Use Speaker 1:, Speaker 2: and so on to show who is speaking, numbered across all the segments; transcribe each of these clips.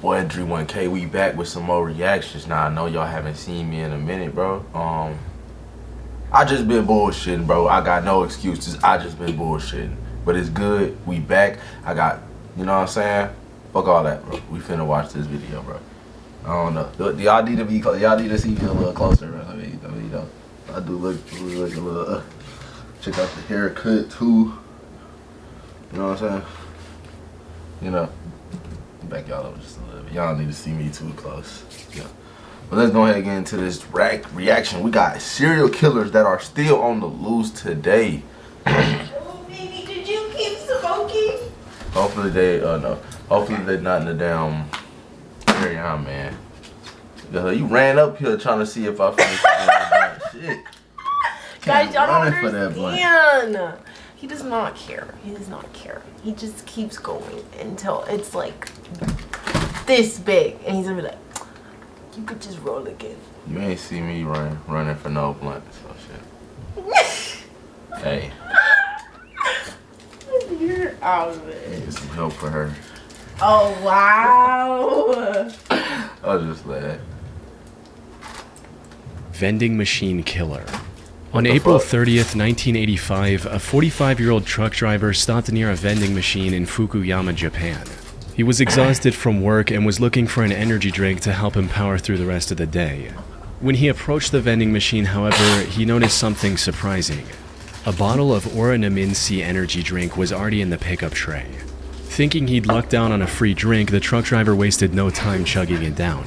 Speaker 1: boy Dre1K. We back with some more reactions. Now I know y'all haven't seen me in a minute, bro. I just been bullshitting, bro. I got no excuses. I just been bullshitting. But it's good. We back. I got, you know what I'm saying? Fuck all that, bro. We finna watch this video, bro. I don't know. Do y'all need to be close? Y'all need to see me a little closer, bro. I mean, you know, I do look a little. Check out the haircut too. You know what I'm saying? You know. Back y'all up just a little bit. Y'all need to see me too close. Yeah. But let's go ahead and get into this reaction. We got serial killers that are still on the loose today.
Speaker 2: Oh, baby, did you keep smoking?
Speaker 1: Hopefully they, no. Hopefully they're not in the damn area, man. You ran up here trying to see if I finished that shit.
Speaker 2: Guys, y'all don't understand. He does not care. He does not care. He just keeps going until it's like this big. And he's gonna be like, you could just roll again.
Speaker 1: You ain't see me running for no blunt, so shit. Hey.
Speaker 2: You're out of it.
Speaker 1: Get some help for her.
Speaker 2: Oh, wow.
Speaker 1: I was just like,
Speaker 3: Vending machine killer. On April 30th, 1985, a 45-year-old truck driver stopped near a vending machine in Fukuyama, Japan. He was exhausted from work and was looking for an energy drink to help him power through the rest of the day. When he approached the vending machine, however, he noticed something surprising. A bottle of Oranaminsi energy drink was already in the pickup tray. Thinking he'd lucked down on a free drink, the truck driver wasted no time chugging it down.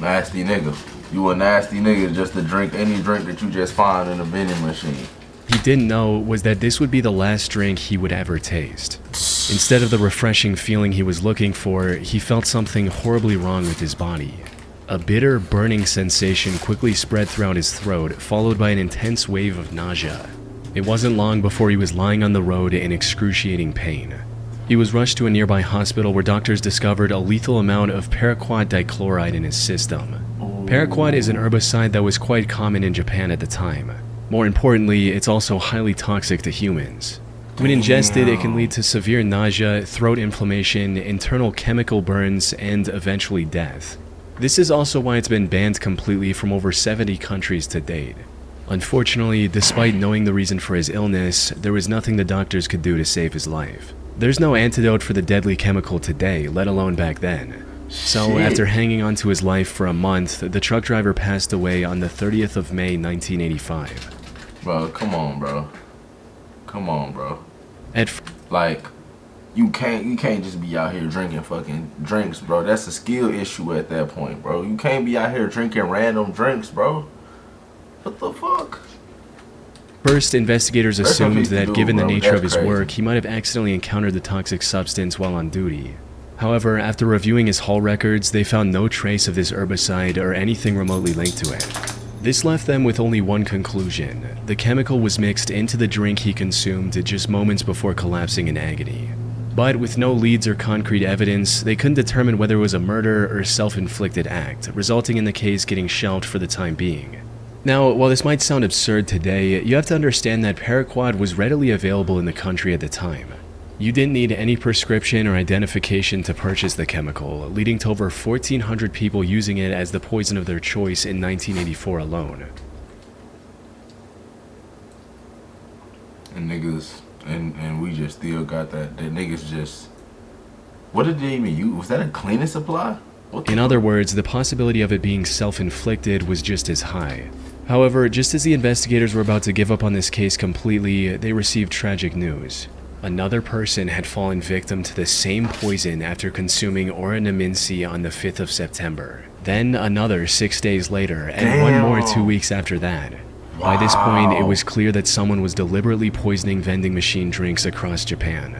Speaker 1: Nasty nigga. You a nasty nigga just to drink any drink that you just find in a vending machine.
Speaker 3: He didn't know was that this would be the last drink he would ever taste. Instead of the refreshing feeling he was looking for, he felt something horribly wrong with his body. A bitter, burning sensation quickly spread throughout his throat, followed by an intense wave of nausea. It wasn't long before he was lying on the road in excruciating pain. He was rushed to a nearby hospital where doctors discovered a lethal amount of paraquat dichloride in his system. Paraquat is an herbicide that was quite common in Japan at the time. More importantly, it's also highly toxic to humans. When ingested, it can lead to severe nausea, throat inflammation, internal chemical burns, and eventually death. This is also why it's been banned completely from over 70 countries to date. Unfortunately, despite knowing the reason for his illness, there was nothing the doctors could do to save his life. There's no antidote for the deadly chemical today, let alone back then. So, after hanging on to his life for a month, the truck driver passed away on the 30th of May, 1985.
Speaker 1: Bro, come on, bro. Come on, bro.
Speaker 3: Like,
Speaker 1: you can't just be out here drinking fucking drinks, bro. That's a skill issue at that point, bro. You can't be out here drinking random drinks, bro. What the fuck?
Speaker 3: First, investigators assumed that given the nature of his work, he might have accidentally encountered the toxic substance while on duty. However, after reviewing his haul records, they found no trace of this herbicide or anything remotely linked to it. This left them with only one conclusion. The chemical was mixed into the drink he consumed just moments before collapsing in agony. But with no leads or concrete evidence, they couldn't determine whether it was a murder or self-inflicted act, resulting in the case getting shelved for the time being. Now, while this might sound absurd today, you have to understand that paraquat was readily available in the country at the time. You didn't need any prescription or identification to purchase the chemical, leading to over 1,400 people using it as the poison of their choice in 1984 alone.
Speaker 1: And niggas, and we just still got that niggas just, what did they even use? Was that a cleaning supply?
Speaker 3: In other words, the possibility of it being self-inflicted was just as high. However, just as the investigators were about to give up on this case completely, they received tragic news. Another person had fallen victim to the same poison after consuming Oranaminsi on the 5th of September. Then another 6 days later, and one more 2 weeks after that. By this point, it was clear that someone was deliberately poisoning vending machine drinks across Japan.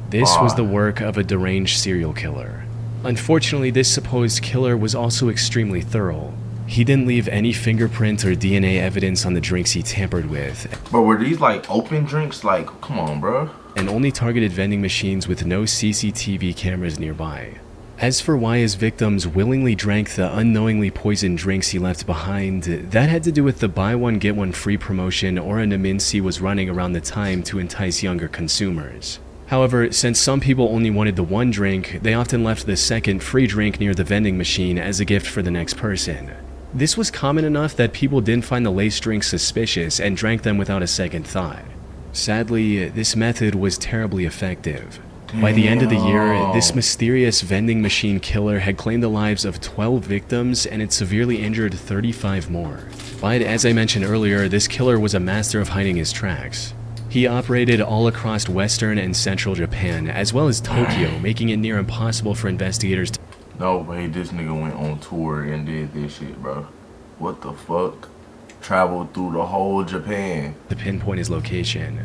Speaker 3: This was the work of a deranged serial killer. Unfortunately, this supposed killer was also extremely thorough. He didn't leave any fingerprint or DNA evidence on the drinks he tampered with.
Speaker 1: But were these like open drinks? Like, come on, bro.
Speaker 3: And only targeted vending machines with no CCTV cameras nearby. As for why his victims willingly drank the unknowingly poisoned drinks he left behind, that had to do with the buy one get one free promotion Oranaminsi was running around the time to entice younger consumers. However, since some people only wanted the one drink, they often left the second free drink near the vending machine as a gift for the next person. This was common enough that people didn't find the laced drinks suspicious and drank them without a second thought. Sadly, this method was terribly effective. By the end of the year, this mysterious vending machine killer had claimed the lives of 12 victims and had severely injured 35 more. But as I mentioned earlier, this killer was a master of hiding his tracks. He operated all across western and central Japan, as well as Tokyo, making it near impossible for investigators to—
Speaker 1: No way this nigga went on tour and did this shit, bro. What the fuck? Traveled through the whole Japan.
Speaker 3: to pinpoint his location.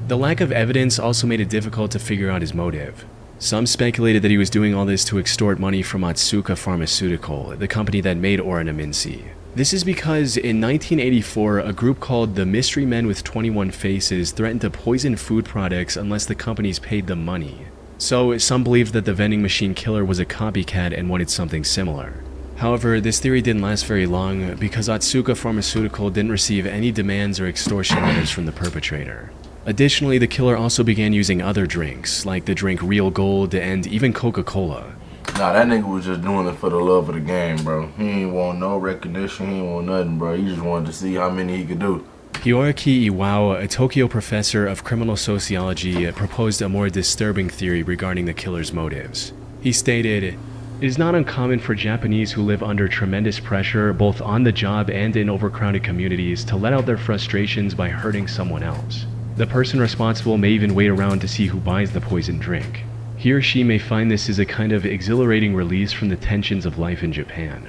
Speaker 3: The lack of evidence also made it difficult to figure out his motive. Some speculated that he was doing all this to extort money from Otsuka Pharmaceutical, the company that made Oranaminsi. This is because in 1984, a group called the Mystery Men with 21 Faces threatened to poison food products unless the companies paid them money. So some believed that the vending machine killer was a copycat and wanted something similar. However, this theory didn't last very long because Otsuka Pharmaceutical didn't receive any demands or extortion letters from the perpetrator. Additionally, the killer also began using other drinks, like the drink Real Gold and even Coca-Cola.
Speaker 1: Nah, that nigga was just doing it for the love of the game, bro. He ain't want no recognition, he ain't want nothing, bro. He just wanted to see how many he could do.
Speaker 3: Hiroaki Iwao, a Tokyo professor of criminal sociology, proposed a more disturbing theory regarding the killer's motives. He stated, "It is not uncommon for Japanese who live under tremendous pressure, both on the job and in overcrowded communities, to let out their frustrations by hurting someone else. The person responsible may even wait around to see who buys the poisoned drink. He or she may find this is a kind of exhilarating release from the tensions of life in Japan."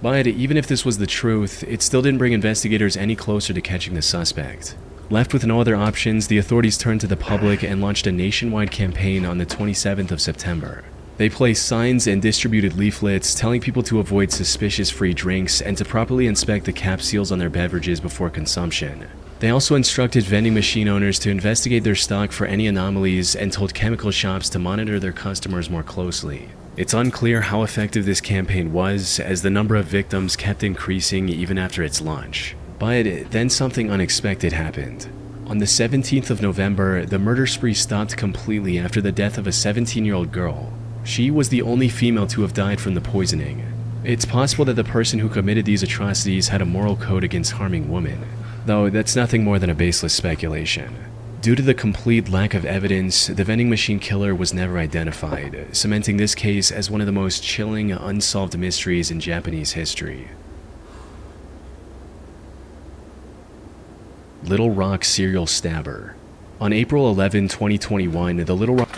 Speaker 3: But even if this was the truth, it still didn't bring investigators any closer to catching the suspect. Left with no other options, the authorities turned to the public and launched a nationwide campaign on the 27th of September. They placed signs and distributed leaflets telling people to avoid suspicious free drinks and to properly inspect the cap seals on their beverages before consumption. They also instructed vending machine owners to investigate their stock for any anomalies and told chemical shops to monitor their customers more closely. It's unclear how effective this campaign was, as the number of victims kept increasing even after its launch. But then something unexpected happened. On the 17th of November, the murder spree stopped completely after the death of a 17-year-old girl. She was the only female to have died from the poisoning. It's possible that the person who committed these atrocities had a moral code against harming women, though that's nothing more than a baseless speculation. Due to the complete lack of evidence, the vending machine killer was never identified, cementing this case as one of the most chilling, unsolved mysteries in Japanese history. Little Rock serial stabber. On April 11, 2021, the Little Rock...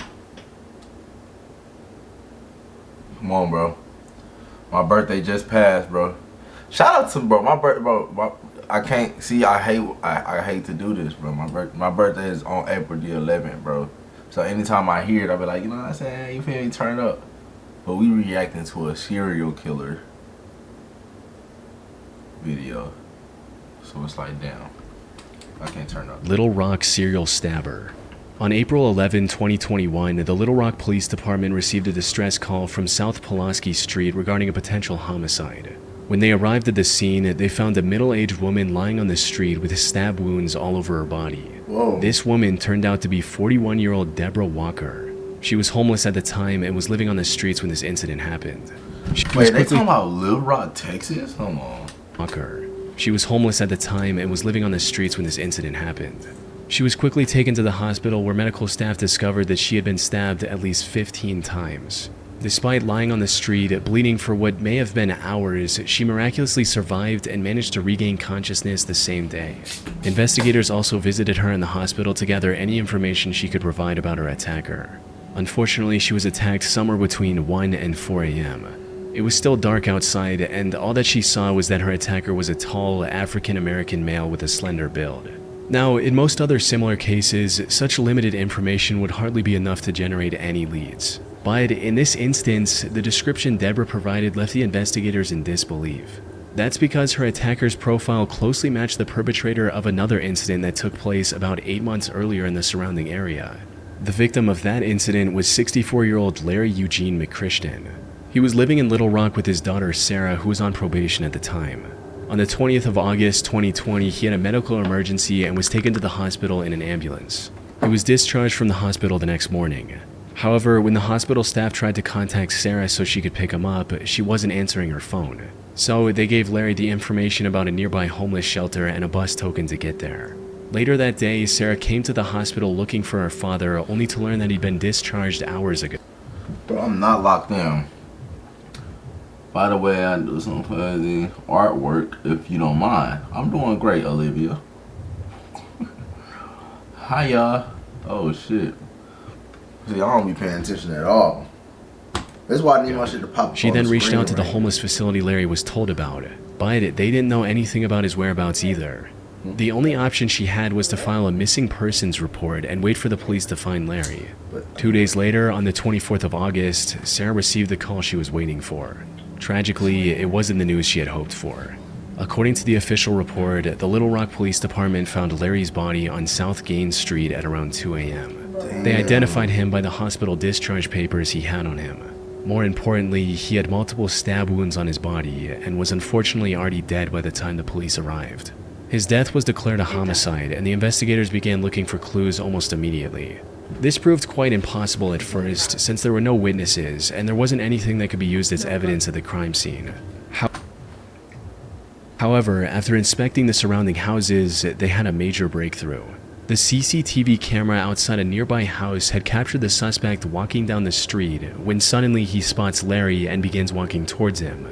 Speaker 1: Come on, bro. My birthday just passed, bro. Shout out to my birthday, bro. I can't see. I hate to do this, bro. My birthday is on April the 11th, bro. So anytime I hear it, I'll be like, you know what I'm saying? You feel me? Turn up. But we reacting to a serial killer video, so it's like, damn, I can't turn up.
Speaker 3: Little Rock serial stabber. On April 11, 2021, the Little Rock Police Department received a distress call from South Pulaski Street regarding a potential homicide. When they arrived at the scene, they found a middle-aged woman lying on the street with stab wounds all over her body.
Speaker 1: Whoa.
Speaker 3: This woman turned out to be 41-year-old Deborah Walker. She was homeless at the time and was living on the streets when this incident happened.
Speaker 1: Wait, they talking about Little Rock, Texas? Come on.
Speaker 3: Walker. She was homeless at the time and was living on the streets when this incident happened. She was quickly taken to the hospital where medical staff discovered that she had been stabbed at least 15 times. Despite lying on the street, bleeding for what may have been hours, she miraculously survived and managed to regain consciousness the same day. Investigators also visited her in the hospital to gather any information she could provide about her attacker. Unfortunately, she was attacked somewhere between 1 and 4 a.m. It was still dark outside, and all that she saw was that her attacker was a tall, African-American male with a slender build. Now, in most other similar cases, such limited information would hardly be enough to generate any leads. But in this instance, the description Deborah provided left the investigators in disbelief. That's because her attacker's profile closely matched the perpetrator of another incident that took place about 8 months earlier in the surrounding area. The victim of that incident was 64-year-old Larry Eugene McChristian. He was living in Little Rock with his daughter Sarah, who was on probation at the time. On the 20th of August 2020, he had a medical emergency and was taken to the hospital in an ambulance. He was discharged from the hospital the next morning. However, when the hospital staff tried to contact Sarah so she could pick him up, she wasn't answering her phone. So they gave Larry the information about a nearby homeless shelter and a bus token to get there. Later that day, Sarah came to the hospital looking for her father, only to learn that he'd been discharged hours ago.
Speaker 1: Bro, I'm not locked in. By the way, I do some fuzzy artwork, if you don't mind. I'm doing great, Olivia. Hi, y'all. Oh, shit. See, I don't be paying attention at all. That's why I need my shit to pop up.
Speaker 3: She then reached out to the homeless facility Larry was told about, but they didn't know anything about his whereabouts either. The only option she had was to file a missing persons report and wait for the police to find Larry. 2 days later, on the 24th of August, Sarah received the call she was waiting for. Tragically, it wasn't the news she had hoped for. According to the official report, the Little Rock Police Department found Larry's body on South Gaines Street at around 2 a.m. They identified him by the hospital discharge papers he had on him. More importantly, he had multiple stab wounds on his body and was unfortunately already dead by the time the police arrived. His death was declared a homicide, and the investigators began looking for clues almost immediately. This proved quite impossible at first, since there were no witnesses, and there wasn't anything that could be used as evidence at the crime scene. However, after inspecting the surrounding houses, they had a major breakthrough. The CCTV camera outside a nearby house had captured the suspect walking down the street when suddenly he spots Larry and begins walking towards him.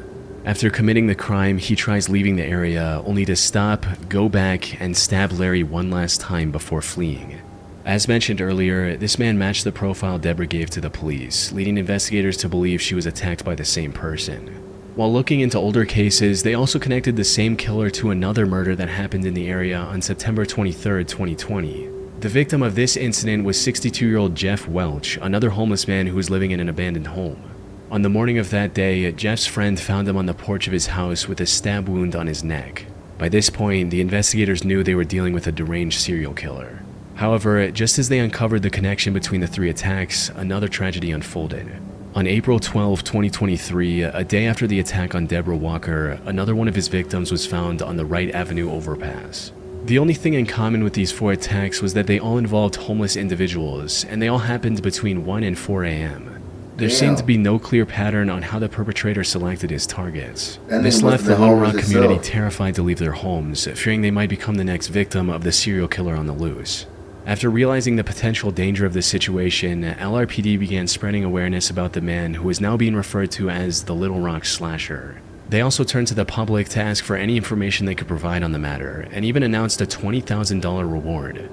Speaker 3: After committing the crime, he tries leaving the area, only to stop, go back, and stab Larry one last time before fleeing. As mentioned earlier, this man matched the profile Deborah gave to the police, leading investigators to believe she was attacked by the same person. While looking into older cases, they also connected the same killer to another murder that happened in the area on September 23, 2020. The victim of this incident was 62-year-old Jeff Welch, another homeless man who was living in an abandoned home. On the morning of that day, Jeff's friend found him on the porch of his house with a stab wound on his neck. By this point, the investigators knew they were dealing with a deranged serial killer. However, just as they uncovered the connection between the three attacks, another tragedy unfolded. On April 12, 2023, a day after the attack on Deborah Walker, another one of his victims was found on the Wright Avenue overpass. The only thing in common with these 4 attacks was that they all involved homeless individuals, and they all happened between 1 and 4 a.m. There seemed to be no clear pattern on how the perpetrator selected his targets. This left the Little Rock community terrified to leave their homes, fearing they might become the next victim of the serial killer on the loose. After realizing the potential danger of the situation, LRPD began spreading awareness about the man who is now being referred to as the Little Rock Slasher. They also turned to the public to ask for any information they could provide on the matter, and even announced a $20,000 reward.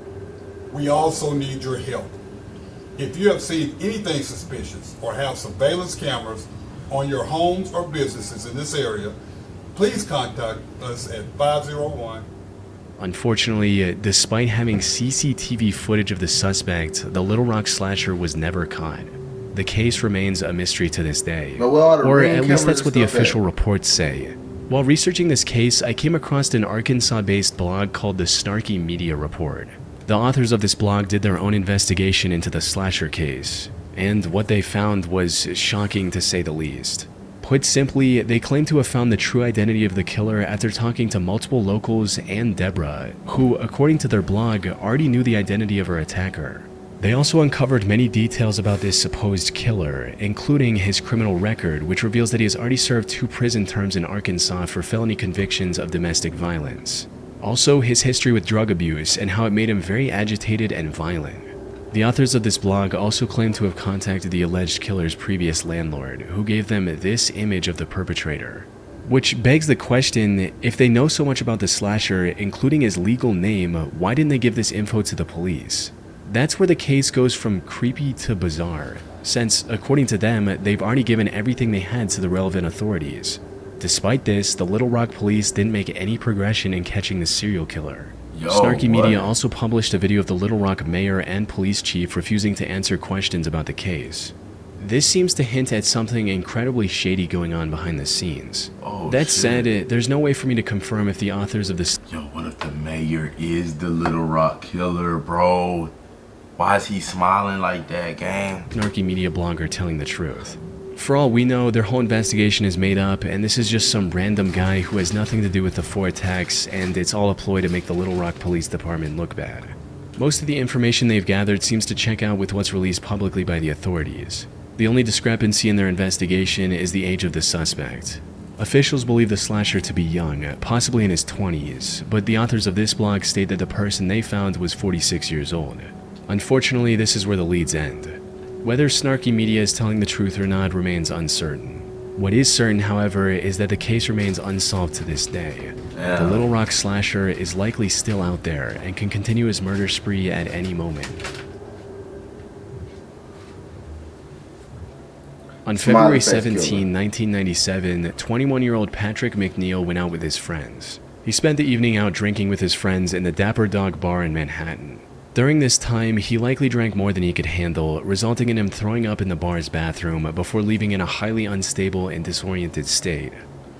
Speaker 4: We also need your help. If you have seen anything suspicious or have surveillance cameras on your homes or businesses in this area, please contact us at 501.
Speaker 3: Unfortunately, despite having CCTV footage of the suspect, the Little Rock Slasher was never caught. The case remains a mystery to this day, or at least that's what the official reports say. While researching this case, I came across an Arkansas-based blog called the Snarky Media Report. The authors of this blog did their own investigation into the slasher case, and what they found was shocking to say the least. Put simply, they claim to have found the true identity of the killer after talking to multiple locals and Deborah, who, according to their blog, already knew the identity of her attacker. They also uncovered many details about this supposed killer, including his criminal record, which reveals that he has already served 2 prison terms in Arkansas for felony convictions of domestic violence. Also, his history with drug abuse and how it made him very agitated and violent. The authors of this blog also claim to have contacted the alleged killer's previous landlord, who gave them this image of the perpetrator. Which begs the question, if they know so much about the slasher, including his legal name, why didn't they give this info to the police? That's where the case goes from creepy to bizarre, since, according to them, they've already given everything they had to the relevant authorities. Despite this, the Little Rock police didn't make any progression in catching the serial killer. Snarky Media also published a video of the Little Rock mayor and police chief refusing to answer questions about the case. This seems to hint at something incredibly shady going on behind the scenes. That said, there's no way for me to confirm if the authors of this—
Speaker 1: Yo, what if the mayor is the Little Rock killer, bro? Why is he smiling like that, gang?
Speaker 3: Snarky Media blogger telling the truth. For all we know, their whole investigation is made up, and this is just some random guy who has nothing to do with the 4 attacks, and it's all a ploy to make the Little Rock Police Department look bad. Most of the information they've gathered seems to check out with what's released publicly by the authorities. The only discrepancy in their investigation is the age of the suspect. Officials believe the slasher to be young, possibly in his 20s, but the authors of this blog state that the person they found was 46 years old. Unfortunately, this is where the leads end. Whether snarky media is telling the truth or not remains uncertain. What is certain, however, is that the case remains unsolved to this day.
Speaker 1: Yeah.
Speaker 3: The Little Rock slasher is likely still out there and can continue his murder spree at any moment. On February 17, 1997, 21-year-old Patrick McNeil went out with his friends. He spent the evening out drinking with his friends in the Dapper Dog Bar in Manhattan. During this time, he likely drank more than he could handle, resulting in him throwing up in the bar's bathroom before leaving in a highly unstable and disoriented state.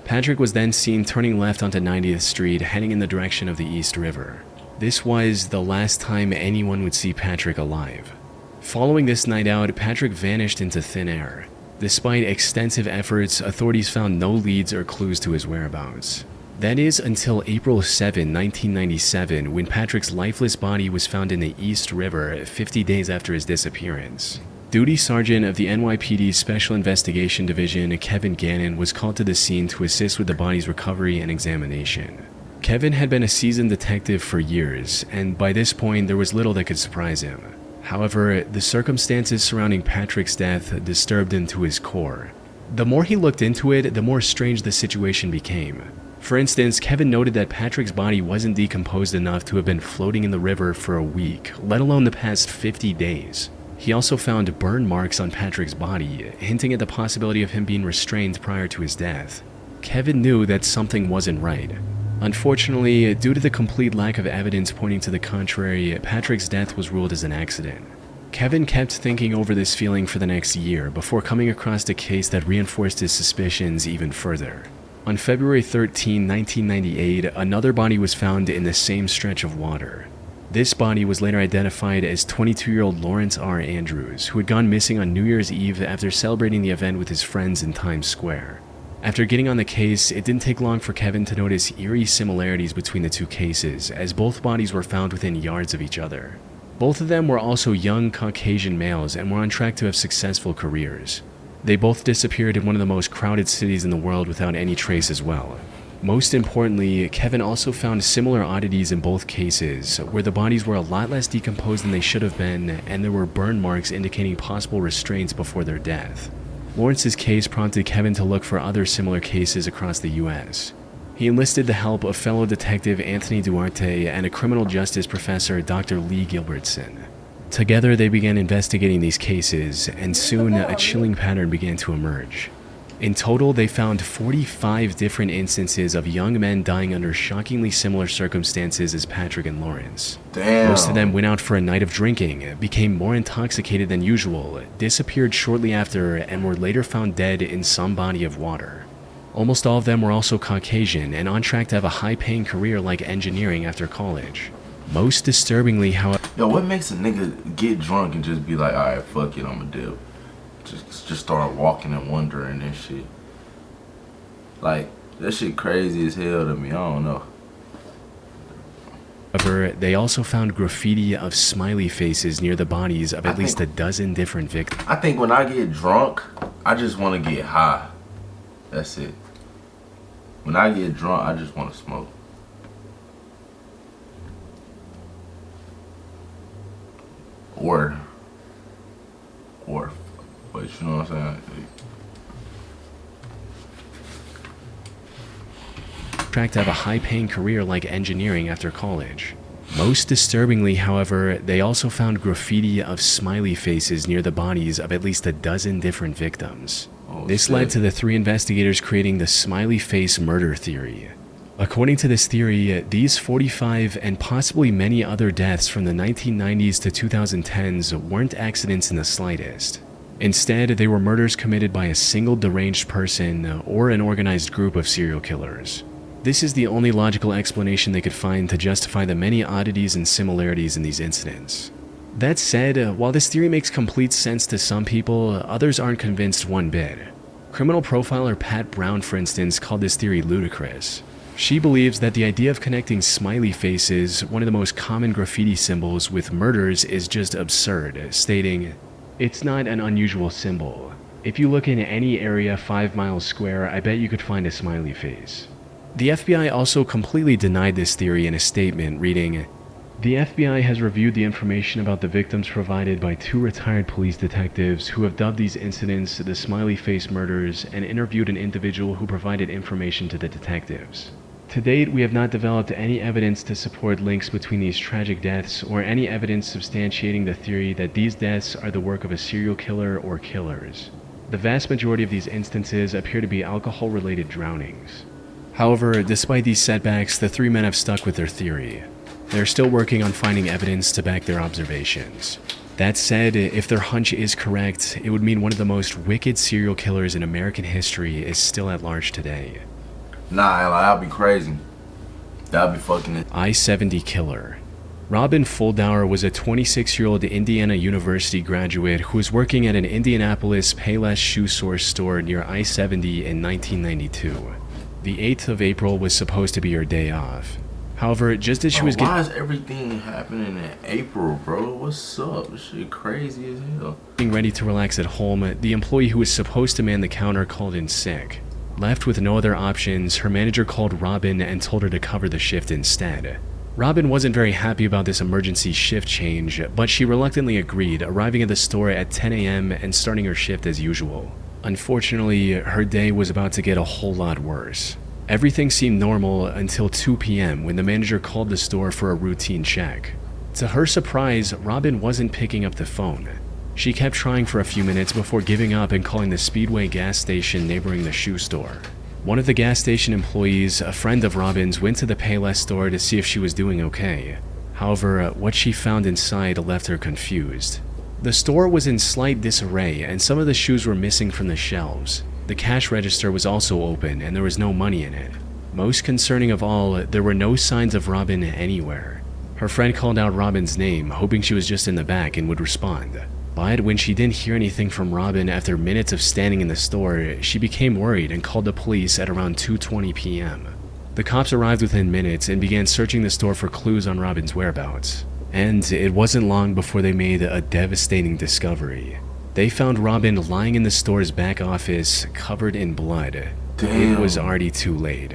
Speaker 3: Patrick was then seen turning left onto 90th Street, heading in the direction of the East River. This was the last time anyone would see Patrick alive. Following this night out, Patrick vanished into thin air. Despite extensive efforts, authorities found no leads or clues to his whereabouts. That is until April 7, 1997, when Patrick's lifeless body was found in the East River 50 days after his disappearance. Duty Sergeant of the NYPD Special Investigation Division, Kevin Gannon, was called to the scene to assist with the body's recovery and examination. Kevin had been a seasoned detective for years, and by this point there was little that could surprise him. However, the circumstances surrounding Patrick's death disturbed him to his core. The more he looked into it, the more strange the situation became. For instance, Kevin noted that Patrick's body wasn't decomposed enough to have been floating in the river for a week, let alone the past 50 days. He also found burn marks on Patrick's body, hinting at the possibility of him being restrained prior to his death. Kevin knew that something wasn't right. Unfortunately, due to the complete lack of evidence pointing to the contrary, Patrick's death was ruled as an accident. Kevin kept thinking over this feeling for the next year before coming across a case that reinforced his suspicions even further. On February 13, 1998, another body was found in the same stretch of water. This body was later identified as 22-year-old Lawrence R. Andrews, who had gone missing on New Year's Eve after celebrating the event with his friends in Times Square. After getting on the case, it didn't take long for Kevin to notice eerie similarities between the two cases, as both bodies were found within yards of each other. Both of them were also young Caucasian males and were on track to have successful careers. They both disappeared in one of the most crowded cities in the world without any trace as well. Most importantly, Kevin also found similar oddities in both cases, where the bodies were a lot less decomposed than they should have been, and there were burn marks indicating possible restraints before their death. Lawrence's case prompted Kevin to look for other similar cases across the U.S. He enlisted the help of fellow detective Anthony Duarte and a criminal justice professor, Dr. Lee Gilbertson. Together, they began investigating these cases, and soon a chilling pattern began to emerge. In total, they found 45 different instances of young men dying under shockingly similar circumstances as Patrick and Lawrence.
Speaker 1: Damn.
Speaker 3: Most of them went out for a night of drinking, became more intoxicated than usual, disappeared shortly after, and were later found dead in some body of water. Almost all of them were also Caucasian and on track to have a high-paying career like engineering after college. Most disturbingly, however...
Speaker 1: Yo, what makes a nigga get drunk and just be like, alright, fuck it, I'ma dip? Just start walking and wondering and shit. Like, that shit crazy as hell to me, I don't know.
Speaker 3: However, they also found graffiti of smiley faces near the bodies of at least a dozen different victims.
Speaker 1: I think when I get drunk, I just want to get high. That's it. When I get drunk, I just want to smoke. Or, but you know what I'm saying?
Speaker 3: Track to have a high-paying career like engineering after college. Most disturbingly, however, they also found graffiti of smiley faces near the bodies of at least a dozen different victims. This led to the three investigators creating the smiley face murder theory. According to this theory, these 45 and possibly many other deaths from the 1990s to 2010s weren't accidents in the slightest. Instead, they were murders committed by a single deranged person or an organized group of serial killers. This is the only logical explanation they could find to justify the many oddities and similarities in these incidents. That said, while this theory makes complete sense to some people, others aren't convinced one bit. Criminal profiler Pat Brown, for instance, called this theory ludicrous. She believes that the idea of connecting smiley faces, one of the most common graffiti symbols, with murders is just absurd, stating, "It's not an unusual symbol. If you look in any area 5 miles square, I bet you could find a smiley face." The FBI also completely denied this theory in a statement, reading, "The FBI has reviewed the information about the victims provided by 2 retired police detectives who have dubbed these incidents the smiley face murders and interviewed an individual who provided information to the detectives. To date, we have not developed any evidence to support links between these tragic deaths or any evidence substantiating the theory that these deaths are the work of a serial killer or killers. The vast majority of these instances appear to be alcohol-related drownings." However, despite these setbacks, the 3 men have stuck with their theory. They're still working on finding evidence to back their observations. That said, if their hunch is correct, it would mean one of the most wicked serial killers in American history is still at large today.
Speaker 1: Nah, that'd be crazy. That'd be fucking it.
Speaker 3: I-70 killer. Robin Fuldauer was a 26-year-old Indiana University graduate who was working at an Indianapolis Payless shoe source store near I-70 in 1992. The 8th of April was supposed to be her day off. However, just as she was
Speaker 1: why is everything happening in April, bro? What's up? This shit crazy as hell.
Speaker 3: Getting ready to relax at home, the employee who was supposed to man the counter called in sick. Left with no other options, her manager called Robin and told her to cover the shift instead. Robin wasn't very happy about this emergency shift change, but she reluctantly agreed, arriving at the store at 10 a.m. and starting her shift as usual. Unfortunately, her day was about to get a whole lot worse. Everything seemed normal until 2 p.m. when the manager called the store for a routine check. To her surprise, Robin wasn't picking up the phone. She kept trying for a few minutes before giving up and calling the Speedway gas station neighboring the shoe store. One of the gas station employees, a friend of Robin's, went to the Payless store to see if she was doing okay. However, what she found inside left her confused. The store was in slight disarray and some of the shoes were missing from the shelves. The cash register was also open and there was no money in it. Most concerning of all, there were no signs of Robin anywhere. Her friend called out Robin's name, hoping she was just in the back and would respond. But when she didn't hear anything from Robin after minutes of standing in the store, she became worried and called the police at around 2:20 p.m. The cops arrived within minutes and began searching the store for clues on Robin's whereabouts. And it wasn't long before they made a devastating discovery. They found Robin lying in the store's back office, covered in blood.
Speaker 1: Damn.
Speaker 3: It was already too late.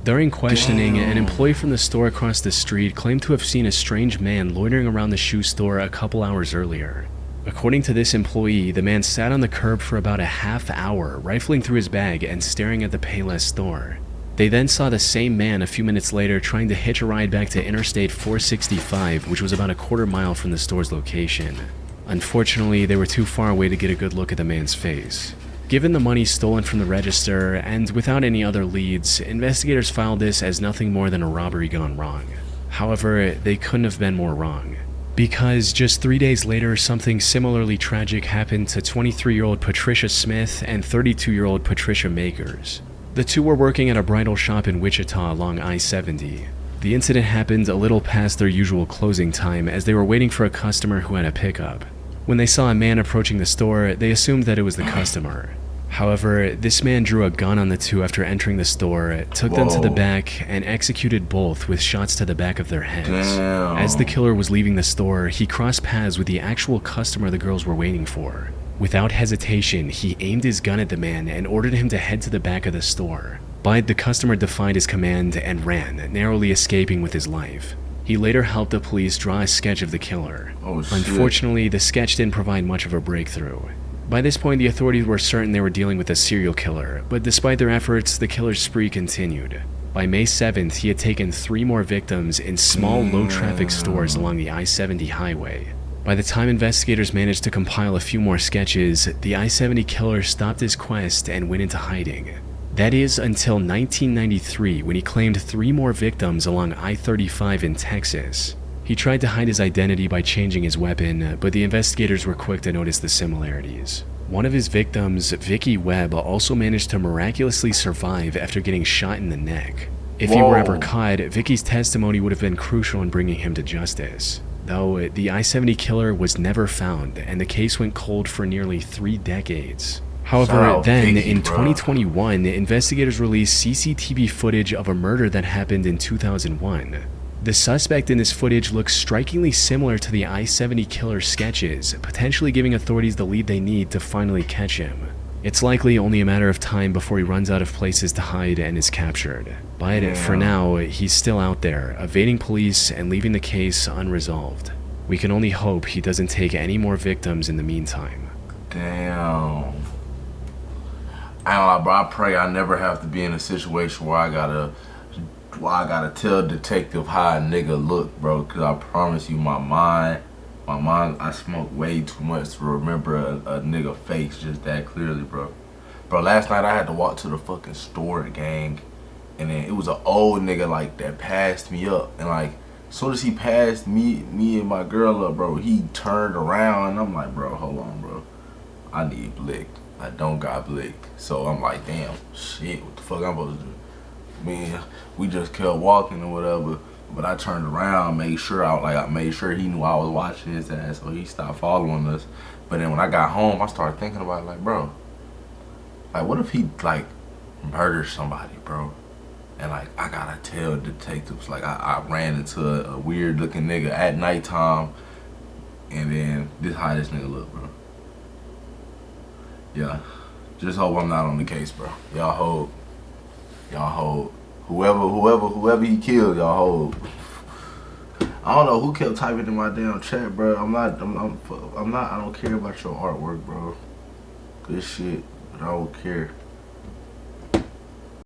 Speaker 3: During questioning, an employee from the store across the street claimed to have seen a strange man loitering around the shoe store a couple hours earlier. According to this employee, the man sat on the curb for about a half hour, rifling through his bag and staring at the Payless store. They then saw the same man a few minutes later trying to hitch a ride back to Interstate 465, which was about a quarter mile from the store's location. Unfortunately, they were too far away to get a good look at the man's face. Given the money stolen from the register, and without any other leads, investigators filed this as nothing more than a robbery gone wrong. However, they couldn't have been more wrong. Because just 3 days later, something similarly tragic happened to 23-year-old Patricia Smith and 32-year-old Patricia Makers. The two were working at a bridal shop in Wichita along I-70. The incident happened a little past their usual closing time as they were waiting for a customer who had a pickup. When they saw a man approaching the store, they assumed that it was the customer. However, this man drew a gun on the two after entering the store, took them to the back, and executed both with shots to the back of their heads.
Speaker 1: Damn.
Speaker 3: As the killer was leaving the store, he crossed paths with the actual customer the girls were waiting for. Without hesitation, he aimed his gun at the man and ordered him to head to the back of the store. But the customer defied his command and ran, narrowly escaping with his life. He later helped the police draw a sketch of the killer.
Speaker 1: Oh, shit.
Speaker 3: Unfortunately, the sketch didn't provide much of a breakthrough. By this point, the authorities were certain they were dealing with a serial killer, but despite their efforts, the killer's spree continued. By May 7th, he had taken 3 more victims in small, low-traffic stores along the I-70 highway. By the time investigators managed to compile a few more sketches, the I-70 killer stopped his quest and went into hiding. That is until 1993, when he claimed 3 more victims along I-35 in Texas. He tried to hide his identity by changing his weapon, but the investigators were quick to notice the similarities. One of his victims, Vicky Webb, also managed to miraculously survive after getting shot in the neck. If he were ever caught, Vicky's testimony would have been crucial in bringing him to justice. Though, the I-70 killer was never found, and the case went cold for nearly 3 decades. However,
Speaker 1: Shout out
Speaker 3: then
Speaker 1: Vicky,
Speaker 3: in
Speaker 1: bro.
Speaker 3: 2021, investigators released CCTV footage of a murder that happened in 2001. The suspect in this footage looks strikingly similar to the I-70 killer sketches, potentially giving authorities the lead they need to finally catch him. It's likely only a matter of time before he runs out of places to hide and is captured. But for now, he's still out there, evading police and leaving the case unresolved. We can only hope he doesn't take any more victims in the meantime.
Speaker 1: Damn. I don't know, bro. I pray I never have to be in a situation where I gotta tell detective how a nigga look, bro. Cause I promise you, my mind, I smoke way too much to remember a nigga face just that clearly, bro. Bro, last night I had to walk to the fucking store, gang, and then it was an old nigga like that passed me up, and like as soon as he passed me and my girl up, bro, he turned around, and I'm like, bro, hold on, bro, I need blicked. I don't got blicked. So I'm like, damn, shit, what the fuck I'm supposed to do? Man, we just kept walking or whatever, but I turned around, made sure I made sure he knew I was watching his ass, so he stopped following us. But then when I got home, I started thinking about it, like, bro, like, what if he like murdered somebody, bro? And like, I gotta tell detectives, like, I ran into a weird looking nigga at nighttime, and then this how this nigga look, bro. Yeah, just hope I'm not on the case, bro. Y'all hold. Whoever he killed, y'all hold. I don't know who kept typing in my damn chat, bro. I'm not. I don't care about your artwork, bro. Good shit, but I don't care.